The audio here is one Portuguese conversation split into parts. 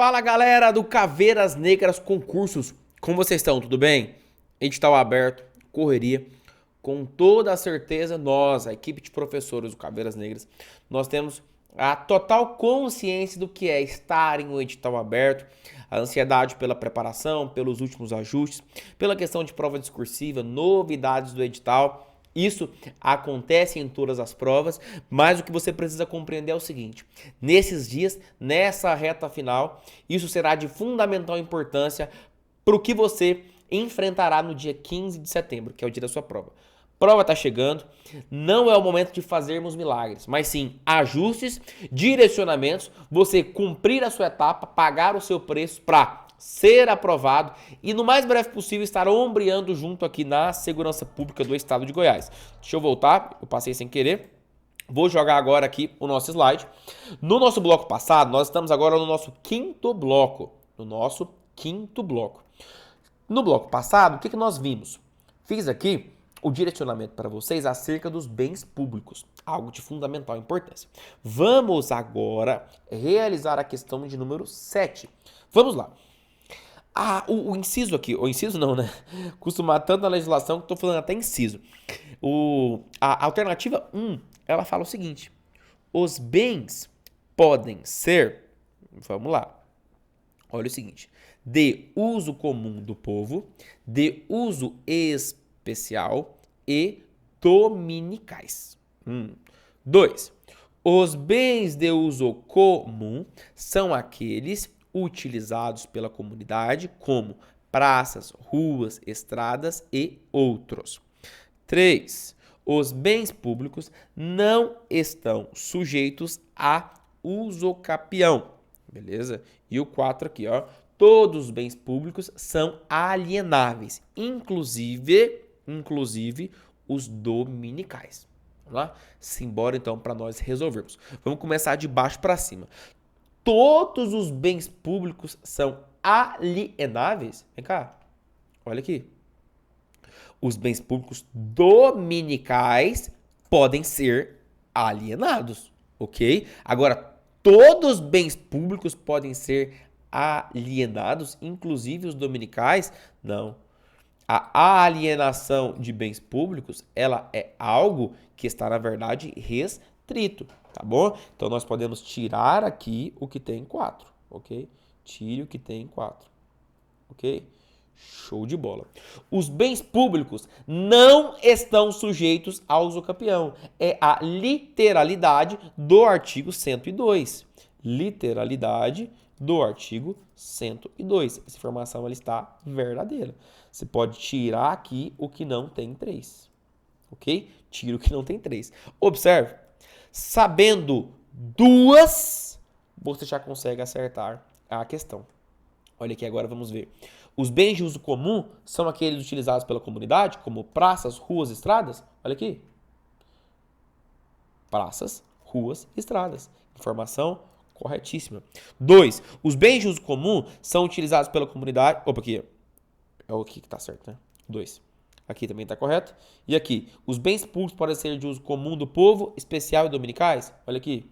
Fala galera do Caveiras Negras Concursos, como vocês estão? Tudo bem? Edital aberto, correria, com toda a certeza nós, a equipe de professores do Caveiras Negras, nós temos a total consciência do que é estar em um edital aberto, a ansiedade pela preparação, pelos últimos ajustes, pela questão de prova discursiva, novidades do edital. Isso acontece em todas as provas, mas o que você precisa compreender é o seguinte: nesses dias, nessa reta final, isso será de fundamental importância para o que você enfrentará no dia 15 de setembro, que é o dia da sua prova. Prova está chegando, não é o momento de fazermos milagres, mas sim ajustes, direcionamentos, você cumprir a sua etapa, pagar o seu preço para ser aprovado e no mais breve possível estar ombreando junto aqui na segurança pública do estado de Goiás. Deixa eu voltar, eu passei sem querer. Vou jogar agora aqui o nosso slide. No nosso bloco passado, nós estamos agora no nosso quinto bloco. No bloco passado, o que nós vimos? Fiz aqui o direcionamento para vocês acerca dos bens públicos, algo de fundamental importância. Vamos agora realizar a questão de número 7. Vamos lá. O inciso aqui, o inciso não, né? Costuma tanto na legislação que estou falando até inciso. A alternativa 1, ela fala o seguinte: os bens podem ser, vamos lá, olha o seguinte, de uso comum do povo, de uso especial e dominicais. 2. Os bens de uso comum são aqueles utilizados pela comunidade, como praças, ruas, estradas e outros. 3. Os bens públicos não estão sujeitos a usucapião, beleza? E o 4 aqui, ó, todos os bens públicos são alienáveis, inclusive os dominicais. Vamos lá? Simbora então para nós resolvermos. Vamos começar de baixo para cima. Todos os bens públicos são alienáveis? Vem cá, olha aqui. Os bens públicos dominicais podem ser alienados, ok? Agora, todos os bens públicos podem ser alienados, inclusive os dominicais? Não. A alienação de bens públicos, ela é algo que está, na verdade, restrito, tá bom? Então, nós podemos tirar aqui o que tem 4, ok? Tire o que tem 4, ok? Show de bola. Os bens públicos não estão sujeitos ao usucapião. É a literalidade do artigo 102. Literalidade do artigo 102. Essa informação ela está verdadeira. Você pode tirar aqui o que não tem 3. Ok? Tira o que não tem 3. Observe. Sabendo duas, você já consegue acertar a questão. Olha aqui, agora vamos ver. Os bens de uso comum são aqueles utilizados pela comunidade, como praças, ruas, estradas. Olha aqui. Praças, ruas, estradas. Informação corretíssima. 2. Os bens de uso comum são utilizados pela comunidade. Opa, aqui. É o que está certo, né? 2. Aqui também está correto. E aqui. Os bens públicos podem ser de uso comum do povo, especial e dominicais. Olha aqui.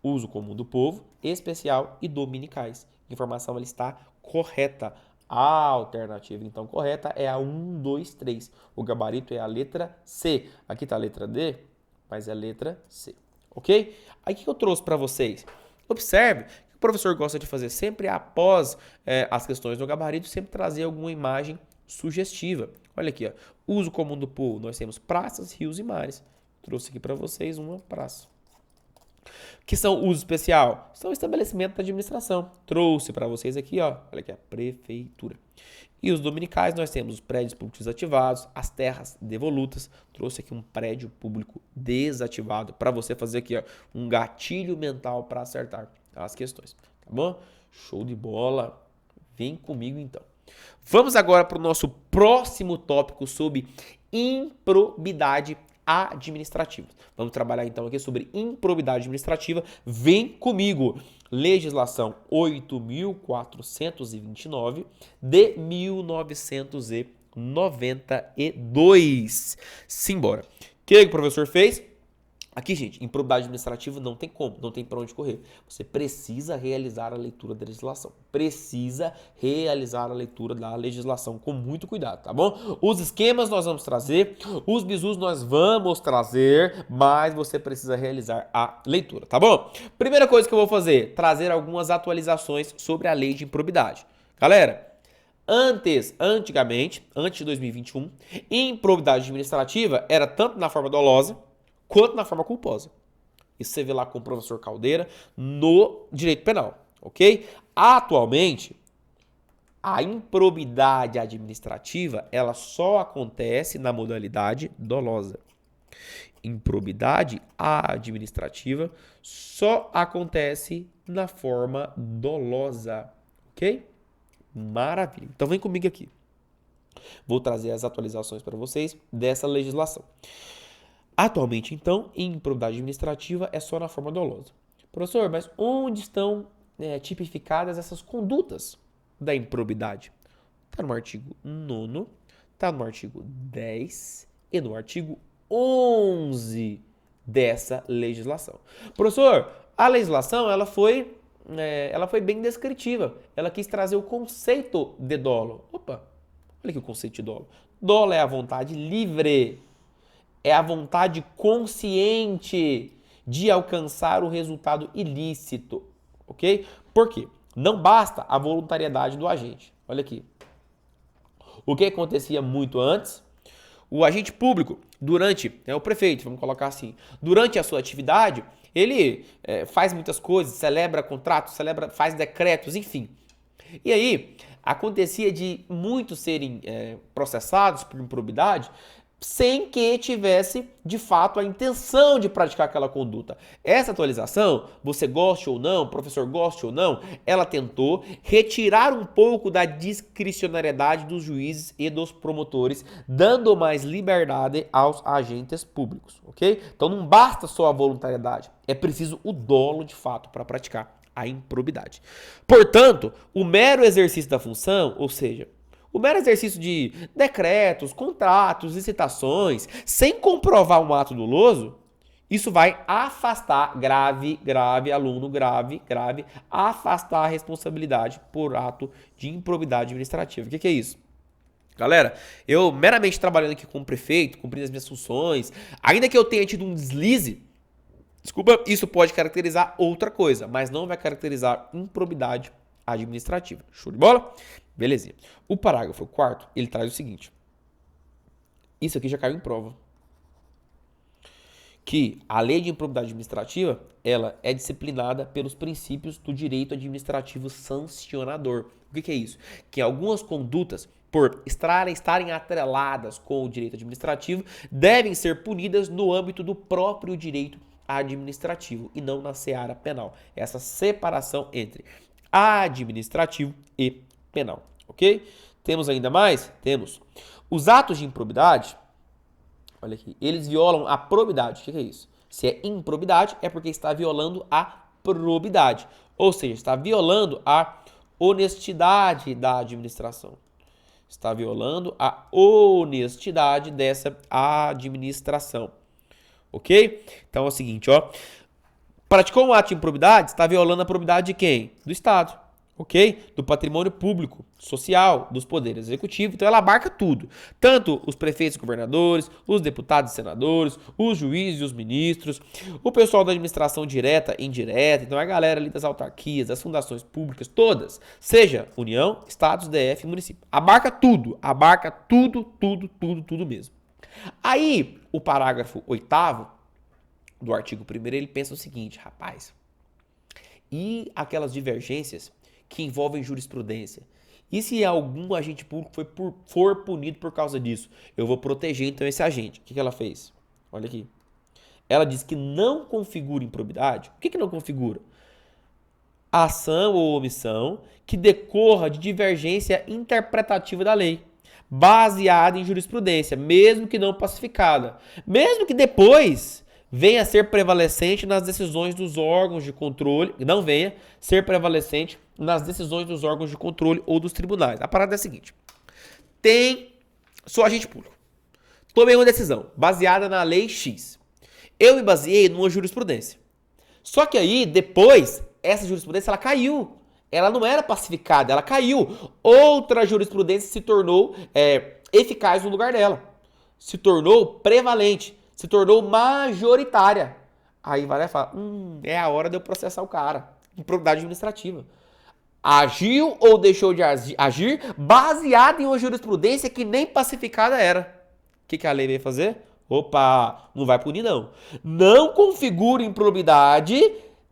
Uso comum do povo, especial e dominicais. A informação ela está correta. A alternativa, então, correta é a 1, 2, 3. O gabarito é a letra C. Aqui está a letra D, mas é a letra C. Ok? Aí o que eu trouxe para vocês? Observe que o professor gosta de fazer sempre após as questões do gabarito, sempre trazer alguma imagem sugestiva. Olha aqui, ó. Uso comum do povo. Nós temos praças, rios e mares. Trouxe aqui para vocês uma praça. Que são uso especial? São estabelecimento da administração. Trouxe para vocês aqui, ó, olha aqui, a prefeitura. E os dominicais, nós temos os prédios públicos desativados, as terras devolutas. Trouxe aqui um prédio público desativado para você fazer aqui, ó, um gatilho mental para acertar as questões. Tá bom? Show de bola. Vem comigo então. Vamos agora para o nosso próximo tópico sobre improbidade administrativa. Vamos trabalhar então aqui sobre improbidade administrativa. Vem comigo. Legislação 8.429 de 1992. Simbora. O que o professor fez? Aqui, gente, improbidade administrativa não tem como, não tem para onde correr. Você precisa realizar a leitura da legislação. Precisa realizar a leitura da legislação com muito cuidado, tá bom? Os esquemas nós vamos trazer, os bizus nós vamos trazer, mas você precisa realizar a leitura, tá bom? Primeira coisa que eu vou fazer, trazer algumas atualizações sobre a lei de improbidade. Galera, antigamente, antes de 2021, improbidade administrativa era tanto na forma dolosa quanto na forma culposa. Isso você vê lá com o professor Caldeira no direito penal, ok? Atualmente, a improbidade administrativa, ela só acontece na modalidade dolosa. Improbidade administrativa só acontece na forma dolosa, ok? Maravilha. Então vem comigo aqui. Vou trazer as atualizações para vocês dessa legislação. Atualmente, então, improbidade administrativa é só na forma dolosa. Professor, mas onde estão tipificadas essas condutas da improbidade? Está no artigo 9º, está no artigo 10 e no artigo 11 dessa legislação. Professor, a legislação ela foi bem descritiva. Ela quis trazer o conceito de dolo. Opa, olha aqui o conceito de dolo. Dolo é a vontade livre. É a vontade consciente de alcançar o resultado ilícito, ok? Por quê? Não basta a voluntariedade do agente. Olha aqui. O que acontecia muito antes? O agente público, o prefeito, vamos colocar assim, durante a sua atividade, ele faz muitas coisas, celebra contratos, faz decretos, enfim. E aí, acontecia de muitos serem processados por improbidade sem que tivesse, de fato, a intenção de praticar aquela conduta. Essa atualização, você goste ou não, professor goste ou não, ela tentou retirar um pouco da discricionariedade dos juízes e dos promotores, dando mais liberdade aos agentes públicos, ok? Então não basta só a voluntariedade, é preciso o dolo, de fato, para praticar a improbidade. Portanto, o mero exercício da função, ou seja, o mero exercício de decretos, contratos, licitações, sem comprovar um ato doloso, isso vai afastar, aluno, afastar a responsabilidade por ato de improbidade administrativa. O que é isso? Galera, eu meramente trabalhando aqui como prefeito, cumprindo as minhas funções, ainda que eu tenha tido um deslize, desculpa, isso pode caracterizar outra coisa, mas não vai caracterizar improbidade administrativa. Show de bola? Belezinha. O parágrafo 4º, ele traz o seguinte. Isso aqui já caiu em prova. Que a lei de improbidade administrativa, ela é disciplinada pelos princípios do direito administrativo sancionador. O que é isso? Que algumas condutas, por estarem atreladas com o direito administrativo, devem ser punidas no âmbito do próprio direito administrativo e não na seara penal. Essa separação entre administrativo e penal, ok? Temos ainda mais? Temos. Os atos de improbidade, olha aqui, eles violam a probidade. O que é isso? Se é improbidade, é porque está violando a probidade. Ou seja, está violando a honestidade da administração. Está violando a honestidade dessa administração. Ok? Então é o seguinte, ó. Praticou um ato de improbidade, está violando a probidade de quem? Do Estado, ok? Do patrimônio público, social, dos poderes executivos. Então ela abarca tudo. Tanto os prefeitos e governadores, os deputados e senadores, os juízes e os ministros, o pessoal da administração direta e indireta. Então a galera ali das autarquias, das fundações públicas, todas. Seja União, Estados, DF, município. Abarca tudo mesmo. Aí, o parágrafo 8º do artigo 1º, ele pensa o seguinte, rapaz, e aquelas divergências que envolvem jurisprudência? E se algum agente público for punido por causa disso? Eu vou proteger, então, esse agente. O que ela fez? Olha aqui. Ela diz que não configura improbidade. O que não configura? Ação ou omissão que decorra de divergência interpretativa da lei, baseada em jurisprudência, mesmo que não pacificada. Mesmo que depois venha a ser prevalecente nas decisões dos órgãos de controle, não venha ser prevalecente nas decisões dos órgãos de controle ou dos tribunais. A parada é a seguinte: sou agente público, tomei uma decisão baseada na lei X. Eu me baseei numa jurisprudência. Só que aí, depois, essa jurisprudência ela caiu. Ela não era pacificada, ela caiu. Outra jurisprudência se tornou eficaz no lugar dela. Se tornou prevalente, se tornou majoritária. Aí vai lá e fala, é a hora de eu processar o cara. Improbidade administrativa. Agiu ou deixou de agir baseado em uma jurisprudência que nem pacificada era. O que a lei veio fazer? Opa, não vai punir não. Não configura improbidade,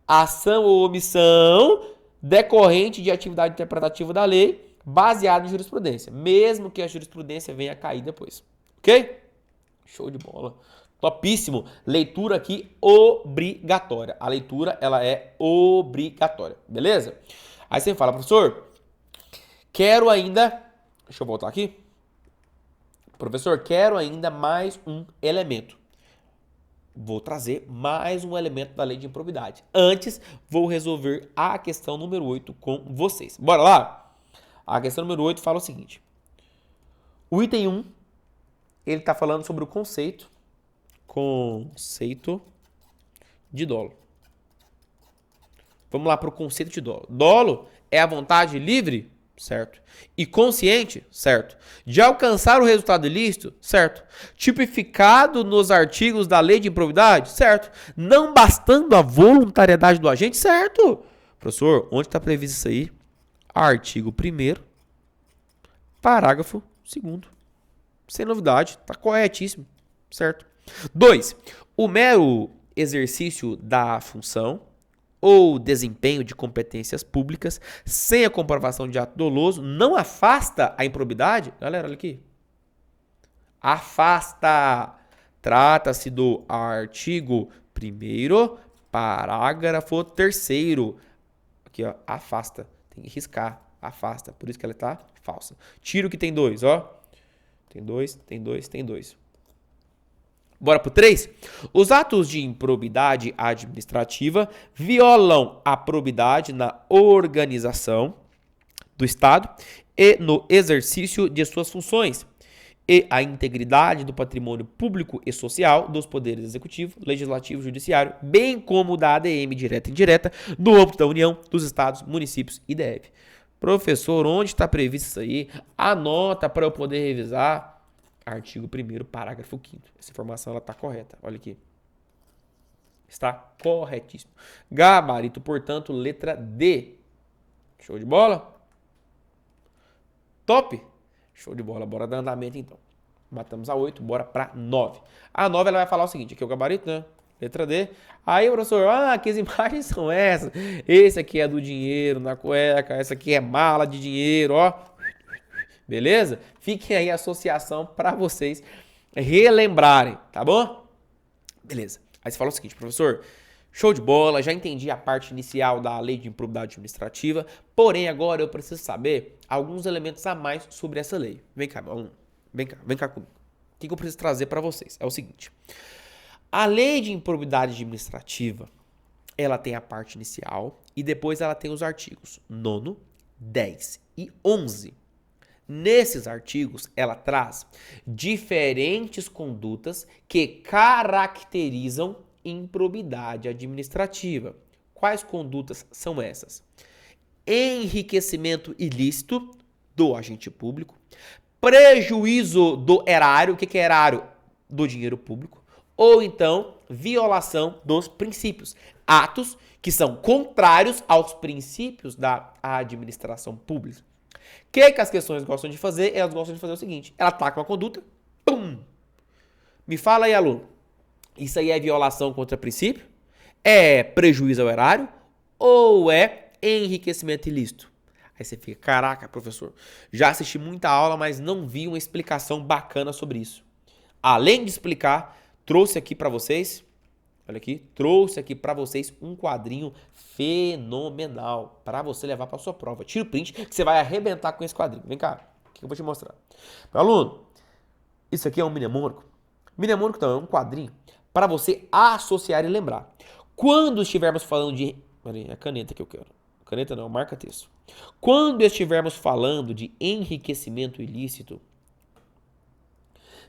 ação ou omissão decorrente de atividade interpretativa da lei baseada em jurisprudência, mesmo que a jurisprudência venha a cair depois. Ok? Show de bola. Topíssimo. Leitura aqui obrigatória. A leitura, ela é obrigatória. Beleza? Aí você fala, professor, quero ainda... Deixa eu voltar aqui. Professor, quero ainda mais um elemento. Vou trazer mais um elemento da lei de improbidade. Antes, vou resolver a questão número 8 com vocês. Bora lá? A questão número 8 fala o seguinte. O item 1, ele está falando sobre o conceito de dolo. Vamos lá para o conceito de dolo. Dolo é a vontade livre, certo? E consciente, certo? De alcançar o resultado ilícito, certo? Tipificado nos artigos da lei de improbidade, certo? Não bastando a voluntariedade do agente, certo? Professor, onde está previsto isso aí? Artigo 1º, parágrafo 2º. Sem novidade, está corretíssimo, certo? 2. O mero exercício da função ou desempenho de competências públicas sem a comprovação de ato doloso não afasta a improbidade? Galera, olha aqui. Afasta. Trata-se do artigo 1º, parágrafo 3º. Aqui, ó, afasta. Tem que riscar. Afasta. Por isso que ela está falsa. Tira o que tem 2, ó. Tem 2, tem 2, tem 2. Bora pro 3? Os atos de improbidade administrativa violam a probidade na organização do Estado e no exercício de suas funções e a integridade do patrimônio público e social dos poderes executivo, legislativo e judiciário, bem como da ADM direta e indireta, do âmbito da União, dos estados, municípios e DF. Professor, onde está previsto isso aí? Anota para eu poder revisar. Artigo 1º, parágrafo 5º. Essa informação está correta. Olha aqui. Está corretíssimo. Gabarito, portanto, letra D. Show de bola? Top? Show de bola. Bora dar andamento, então. Matamos a 8, bora para 9. A 9 ela vai falar o seguinte. Aqui é o gabarito, né? Letra D. Aí, professor, que as imagens são essas? Esse aqui é do dinheiro na cueca. Essa aqui é mala de dinheiro, ó. Beleza? Fiquem aí a associação para vocês relembrarem, tá bom? Beleza. Aí você fala o seguinte, professor, show de bola, já entendi a parte inicial da lei de improbidade administrativa, porém agora eu preciso saber alguns elementos a mais sobre essa lei. Vem cá, meu aluno. Vem cá comigo. O que eu preciso trazer para vocês? É o seguinte. A lei de improbidade administrativa, ela tem a parte inicial e depois ela tem os artigos 9º, 10 e 11. Nesses artigos, ela traz diferentes condutas que caracterizam improbidade administrativa. Quais condutas são essas? Enriquecimento ilícito do agente público, prejuízo do erário, o que é erário? Do dinheiro público, ou então violação dos princípios, atos que são contrários aos princípios da administração pública. O que as questões gostam de fazer? Elas gostam de fazer o seguinte, ela ataca uma conduta, pum! Me fala aí, aluno, isso aí é violação contra princípio? É prejuízo ao erário? Ou é enriquecimento ilícito? Aí você fica, caraca, professor, já assisti muita aula, mas não vi uma explicação bacana sobre isso. Além de explicar, trouxe aqui para vocês, olha aqui, trouxe aqui para vocês um quadrinho fenomenal para você levar para sua prova. Tira o print que você vai arrebentar com esse quadrinho. Vem cá, o que eu vou te mostrar. Meu aluno, isso aqui é um mnemônico. Mnemônico então é um quadrinho para você associar e lembrar. Quando estivermos falando de... Olha aí, é a caneta que eu quero. Caneta não, marca texto. Quando estivermos falando de enriquecimento ilícito,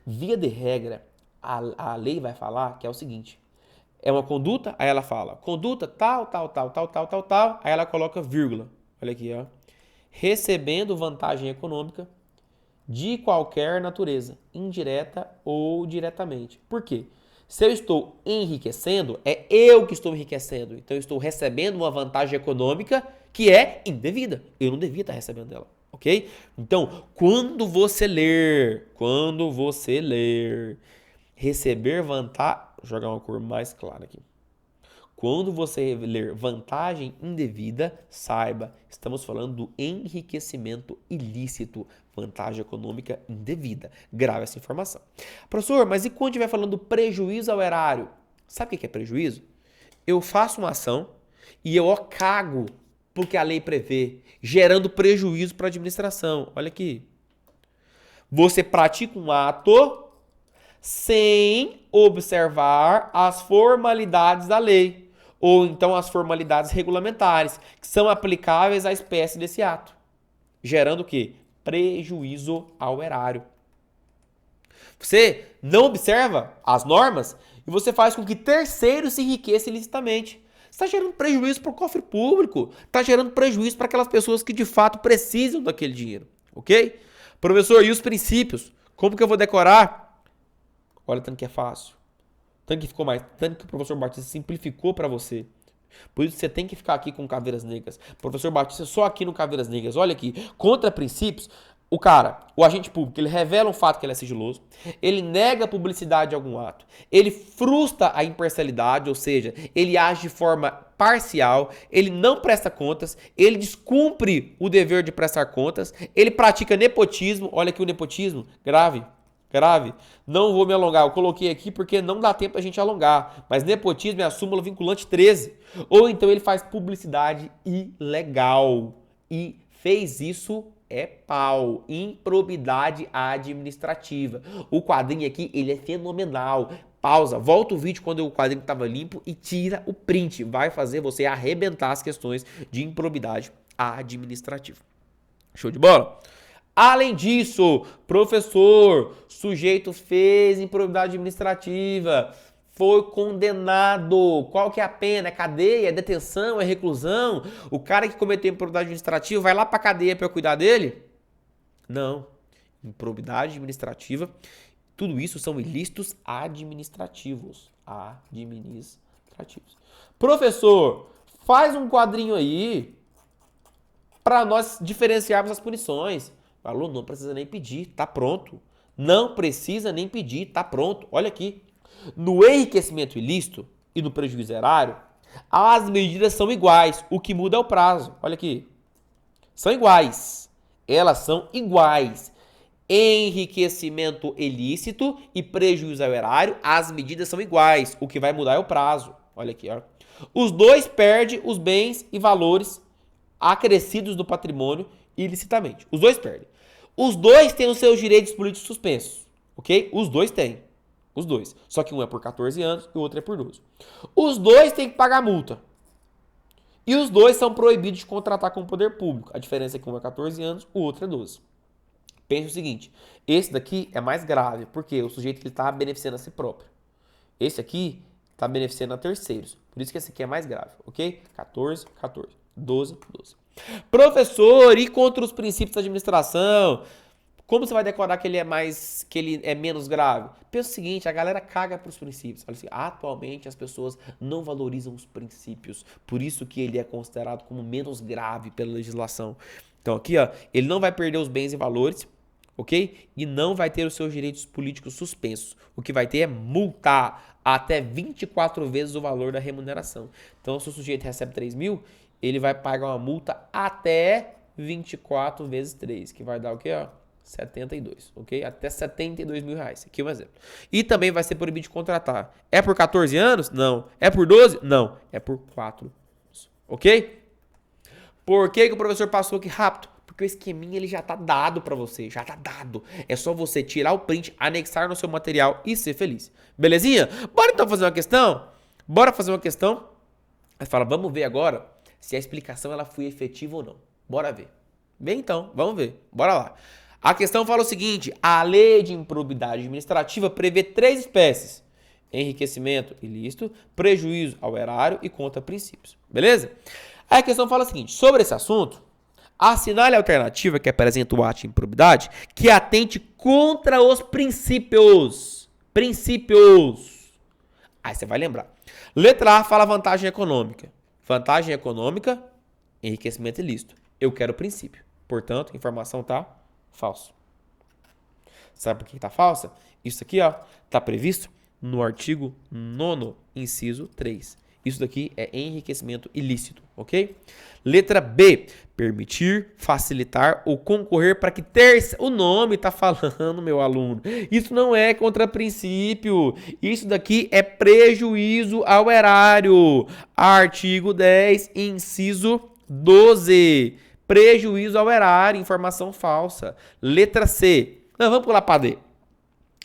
via de regra, a lei vai falar que é o seguinte. é uma conduta, aí ela fala, conduta tal, tal, tal, tal, tal, tal, tal, aí ela coloca vírgula. Olha aqui, ó. Recebendo vantagem econômica de qualquer natureza, indireta ou diretamente. Por quê? Se eu estou enriquecendo, é eu que estou enriquecendo. Então eu estou recebendo uma vantagem econômica que é indevida. Eu não devia estar recebendo dela, ok? Então, quando você ler, receber vantagem, vou jogar uma cor mais clara aqui. Quando você ler vantagem indevida, saiba, estamos falando do enriquecimento ilícito, vantagem econômica indevida. Grave essa informação. Professor, mas e quando estiver falando prejuízo ao erário? Sabe o que é prejuízo? Eu faço uma ação e eu cago porque a lei prevê, gerando prejuízo para a administração. Olha aqui. Você pratica um ato sem observar as formalidades da lei, ou então as formalidades regulamentares, que são aplicáveis à espécie desse ato, gerando o quê? Prejuízo ao erário. Você não observa as normas e você faz com que terceiros se enriqueçam ilicitamente. Você está gerando prejuízo para o cofre público, está gerando prejuízo para aquelas pessoas que de fato precisam daquele dinheiro, ok? Professor, e os princípios? Como que eu vou decorar? Olha, tanto que é fácil. Tanto que o professor Batista simplificou para você. Por isso você tem que ficar aqui com Caveiras Negras. Professor Batista só aqui no Caveiras Negras. Olha aqui, contra princípios, o agente público, ele revela um fato que ele é sigiloso, ele nega a publicidade de algum ato, ele frustra a imparcialidade, ou seja, ele age de forma parcial, ele não presta contas, ele descumpre o dever de prestar contas, ele pratica nepotismo. Olha aqui o nepotismo, grave. Não vou me alongar, eu coloquei aqui porque não dá tempo a gente alongar, mas nepotismo é a súmula vinculante 13. Ou então ele faz publicidade ilegal e fez isso é pau, improbidade administrativa. O quadrinho aqui, ele é fenomenal. Pausa, volta o vídeo quando o quadrinho estava limpo e tira o print. Vai fazer você arrebentar as questões de improbidade administrativa. Show de bola? Além disso, professor, sujeito fez improbidade administrativa, foi condenado. Qual que é a pena? É cadeia? É detenção? É reclusão? O cara que cometeu improbidade administrativa vai lá pra cadeia pra eu cuidar dele? Não. Improbidade administrativa, tudo isso são ilícitos administrativos. Professor, faz um quadrinho aí para nós diferenciarmos as punições. O aluno não precisa nem pedir, tá pronto. Não precisa nem pedir, tá pronto. Olha aqui. No enriquecimento ilícito e no prejuízo erário, as medidas são iguais. O que muda é o prazo. Olha aqui. São iguais. Elas são iguais. Enriquecimento ilícito e prejuízo ao erário, as medidas são iguais. O que vai mudar é o prazo. Olha aqui, ó. Os dois perdem os bens e valores acrescidos do patrimônio ilicitamente. Os dois perdem. Os dois têm os seus direitos políticos suspensos, ok? Os dois têm. Os dois. Só que um é por 14 anos e o outro é por 12. Os dois têm que pagar multa. E os dois são proibidos de contratar com o poder público. A diferença é que um é 14 anos, o outro é 12. Pense o seguinte, esse daqui é mais grave, porque o sujeito está beneficiando a si próprio. Esse aqui está beneficiando a terceiros. Por isso que esse aqui é mais grave, ok? 14, 14. 12, 12. Professor, e contra os princípios da administração? Como você vai decorar que ele é menos grave? Pensa o seguinte, a galera caga para os princípios. Fala assim, atualmente as pessoas não valorizam os princípios, por isso que ele é considerado como menos grave pela legislação. Então aqui, ó, ele não vai perder os bens e valores, ok? E não vai ter os seus direitos políticos suspensos. O que vai ter é multar até 24 vezes o valor da remuneração. Então, se o sujeito recebe 3 mil, ele vai pagar uma multa até 24 vezes 3, que vai dar o quê, ó? 72, ok? Até 72 mil reais. Aqui é um exemplo. E também vai ser proibido de contratar. É por 14 anos? Não. É por 12? Não. É por 4 anos, ok? Por que o professor passou aqui rápido? Porque o esqueminha ele já tá dado para você, já tá dado. É só você tirar o print, anexar no seu material e ser feliz. Belezinha? Bora então fazer uma questão? Bora fazer uma questão? Aí fala, vamos ver agora se a explicação ela foi efetiva ou não. Bora ver. Bem então, vamos ver. Bora lá. A questão fala o seguinte, a lei de improbidade administrativa prevê 3 espécies. enriquecimento ilícito, prejuízo ao erário e contra princípios. Beleza? Aí a questão fala o seguinte, sobre esse assunto, assinale a alternativa que apresenta o ato de improbidade que atente contra os princípios. Princípios. Aí você vai lembrar. Letra A fala vantagem econômica. Vantagem econômica, enriquecimento ilícito. Eu quero o princípio. Portanto, a informação está falso. Sabe por que está falsa? Isso aqui está previsto no artigo 9º, inciso 3. Isso daqui é enriquecimento ilícito, ok? Letra B, permitir, facilitar ou concorrer para que o nome está falando, meu aluno. Isso não é contra princípio. Isso daqui é prejuízo ao erário. Artigo 10, inciso 12. Prejuízo ao erário, informação falsa. Letra C. Não, vamos pular para D.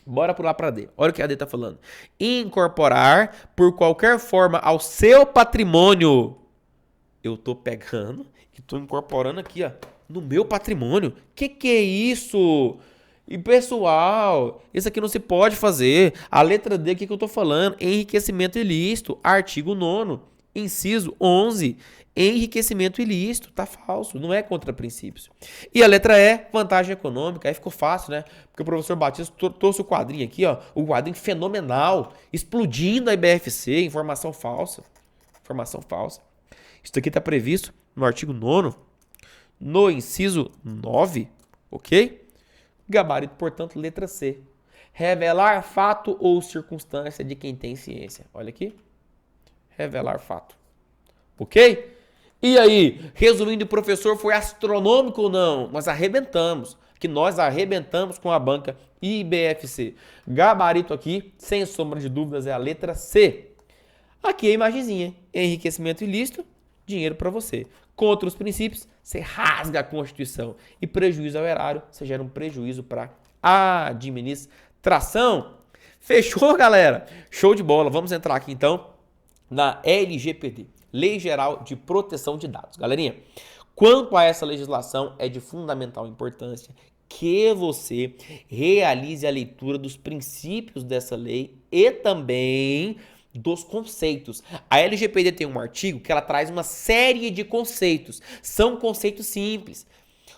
Bora pular para D. Olha o que a D está falando. Incorporar por qualquer forma ao seu patrimônio. Eu estou pegando e estou incorporando aqui, no meu patrimônio. Que é isso? E pessoal, isso aqui não se pode fazer. A letra D, o que eu estou falando? Enriquecimento ilícito. Artigo 9º, inciso 11. Enriquecimento ilícito, tá falso, não é contra princípios. E a letra E, vantagem econômica, aí ficou fácil, né? Porque o professor Batista trouxe o quadrinho aqui, o quadrinho fenomenal, explodindo a IBFC, informação falsa. Informação falsa. Isso aqui está previsto no artigo 9º, no inciso 9, ok? Gabarito, portanto, letra C. Revelar fato ou circunstância de quem tem ciência. Olha aqui. Revelar fato. Ok? E aí, resumindo, o professor foi astronômico ou não? Nós arrebentamos. Que nós arrebentamos com a banca IBFC. Gabarito aqui, sem sombra de dúvidas, é a letra C. Aqui é a imagenzinha. Enriquecimento ilícito, dinheiro para você. Contra os princípios, você rasga a Constituição. E prejuízo ao erário, você gera um prejuízo para a administração. Fechou, galera? Show de bola. Vamos entrar aqui, então, na LGPD. Lei Geral de Proteção de Dados. Galerinha, quanto a essa legislação, é de fundamental importância que você realize a leitura dos princípios dessa lei e também dos conceitos. A LGPD tem um artigo que ela traz uma série de conceitos. São conceitos simples.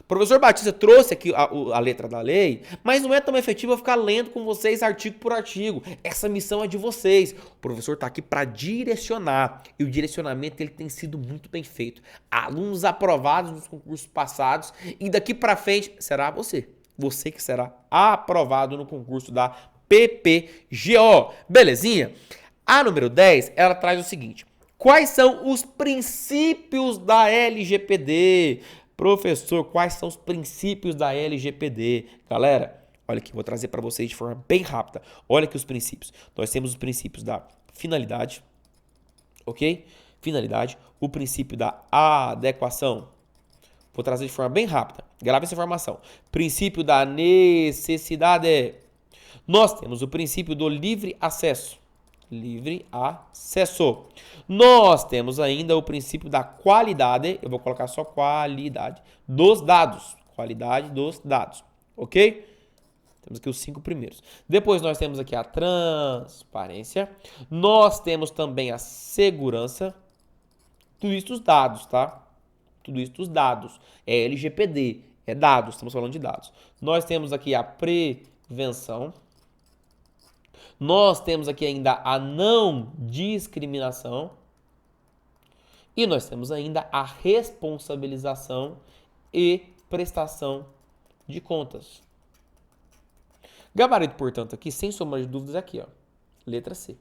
O professor Batista trouxe aqui a letra da lei, mas não é tão efetivo eu ficar lendo com vocês artigo por artigo. Essa missão é de vocês. O professor está aqui para direcionar e o direcionamento ele tem sido muito bem feito. Alunos aprovados nos concursos passados e daqui para frente será você. Você que será aprovado no concurso da PPGO. Belezinha? A número 10, ela traz o seguinte. Quais são os princípios da LGPD? Professor, quais são os princípios da LGPD? Galera, olha aqui, vou trazer para vocês de forma bem rápida. Olha aqui os princípios. Nós temos os princípios da finalidade, ok? Finalidade. O princípio da adequação. Vou trazer de forma bem rápida. Grave essa informação. Princípio da necessidade. Nós temos o princípio do livre acesso. Livre acesso. Nós temos ainda o princípio da qualidade, eu vou colocar só qualidade, dos dados. Qualidade dos dados, ok? Temos aqui os 5 primeiros. Depois nós temos aqui a transparência. Nós temos também a segurança. Tudo isso os dados, tá? Tudo isso os dados. É LGPD, é dados, estamos falando de dados. Nós temos aqui a prevenção. Nós temos aqui ainda a não discriminação e nós temos ainda a responsabilização e prestação de contas. Gabarito, portanto, aqui, sem sombra de dúvidas, aqui, letra C,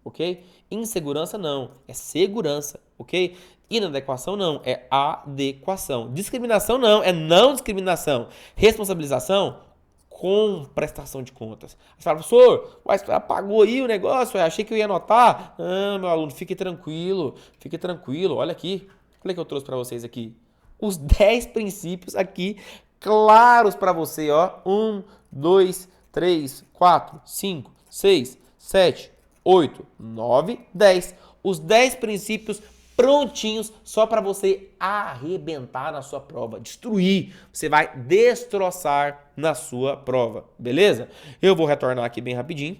ok? Insegurança não, é segurança, ok? Inadequação não, é adequação. Discriminação não, é não discriminação. Responsabilização, com prestação de contas. Você fala, professor, mas apagou aí o negócio, eu achei que eu ia anotar. Ah, meu aluno, fique tranquilo, olha aqui. Olha que eu trouxe para vocês aqui. Os 10 princípios aqui, claros para você, ó. 1, 2, 3, 4, 5, 6, 7, 8, 9, 10. Os 10 princípios prontinhos só para você arrebentar na sua prova, destruir. Você vai destroçar na sua prova, beleza? Eu vou retornar aqui bem rapidinho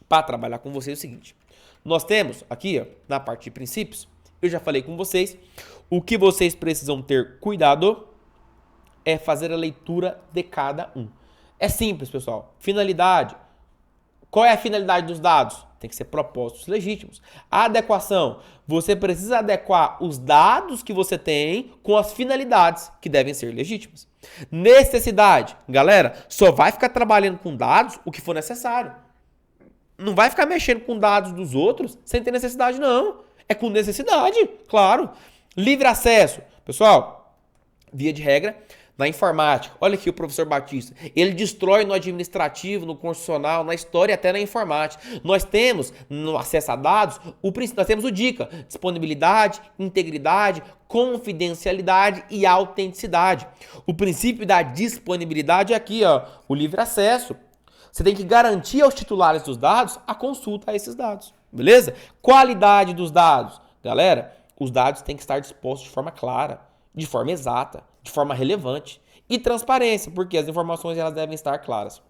para trabalhar com vocês é o seguinte. Nós temos aqui, ó, na parte de princípios, eu já falei com vocês, o que vocês precisam ter cuidado é fazer a leitura de cada um. É simples, pessoal. Finalidade. Qual é a finalidade dos dados? Tem que ser propósitos legítimos. A adequação. Você precisa adequar os dados que você tem com as finalidades que devem ser legítimas. Necessidade. Galera, só vai ficar trabalhando com dados o que for necessário. Não vai ficar mexendo com dados dos outros sem ter necessidade, não. É com necessidade, claro. Livre acesso. Pessoal, via de regra, na informática, olha aqui o professor Batista, ele destrói no administrativo, no constitucional, na história e até na informática. Nós temos, no acesso a dados, nós temos o DICA, disponibilidade, integridade, confidencialidade e autenticidade. O princípio da disponibilidade é aqui, ó, o livre acesso. Você tem que garantir aos titulares dos dados a consulta a esses dados, beleza? Qualidade dos dados. Galera, os dados têm que estar dispostos de forma clara, de forma exata, de forma relevante. E transparência, porque as informações elas devem estar claras.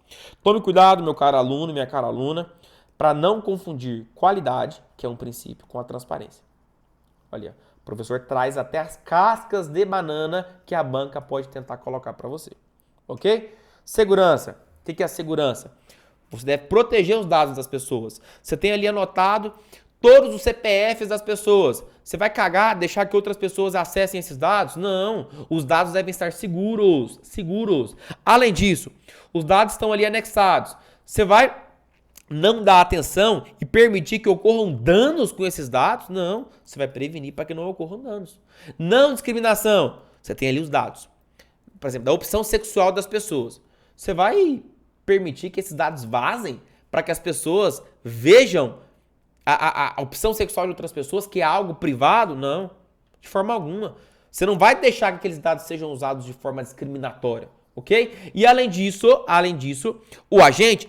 Tome cuidado, meu caro aluno, minha cara aluna, para não confundir qualidade, que é um princípio, com a transparência. Olha, o professor traz até as cascas de banana que a banca pode tentar colocar para você. Ok? Segurança. O que é a segurança? Você deve proteger os dados das pessoas. Você tem ali anotado todos os CPFs das pessoas. Você vai cagar, deixar que outras pessoas acessem esses dados? Não. Os dados devem estar seguros. Seguros. Além disso, os dados estão ali anexados. Você vai não dar atenção e permitir que ocorram danos com esses dados? Não. Você vai prevenir para que não ocorram danos. Não discriminação. Você tem ali os dados. Por exemplo, da opção sexual das pessoas. Você vai permitir que esses dados vazem para que as pessoas vejam a opção sexual de outras pessoas, que é algo privado? Não, de forma alguma. Você não vai deixar que aqueles dados sejam usados de forma discriminatória, ok? E além disso, o agente,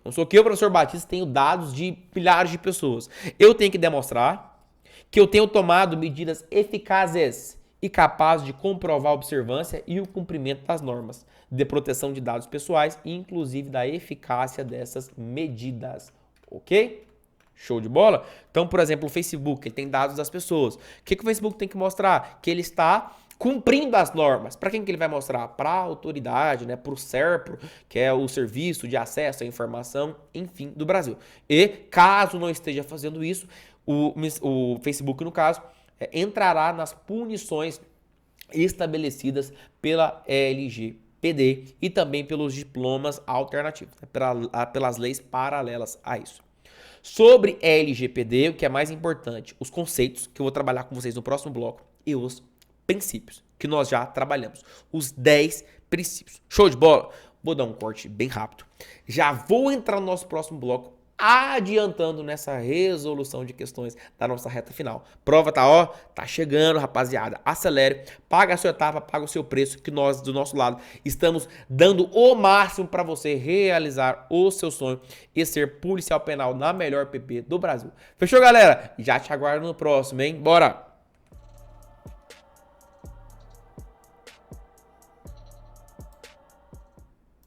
não sou que eu, professor Batista, tenho dados de milhares de pessoas. Eu tenho que demonstrar que eu tenho tomado medidas eficazes e capazes de comprovar a observância e o cumprimento das normas de proteção de dados pessoais, inclusive da eficácia dessas medidas, ok? Show de bola? Então, por exemplo, o Facebook, ele tem dados das pessoas. O que o Facebook tem que mostrar? Que ele está cumprindo as normas. Para quem que ele vai mostrar? Para a autoridade, né? Para o SERPRO, que é o Serviço de Acesso à Informação, enfim, do Brasil. E, caso não esteja fazendo isso, o Facebook, no caso, entrará nas punições estabelecidas pela LGPD e também pelos diplomas alternativos, né? Pelas leis paralelas a isso. Sobre LGPD, o que é mais importante, os conceitos, que eu vou trabalhar com vocês no próximo bloco, e os princípios, que nós já trabalhamos. Os 10 princípios. Show de bola? Vou dar um corte bem rápido. Já vou entrar no nosso próximo bloco, adiantando nessa resolução de questões da nossa reta final. Prova tá chegando, rapaziada. Acelere, paga a sua etapa, paga o seu preço, que nós, do nosso lado, estamos dando o máximo para você realizar o seu sonho e ser policial penal na melhor PP do Brasil. Fechou, galera? Já te aguardo no próximo, hein? Bora!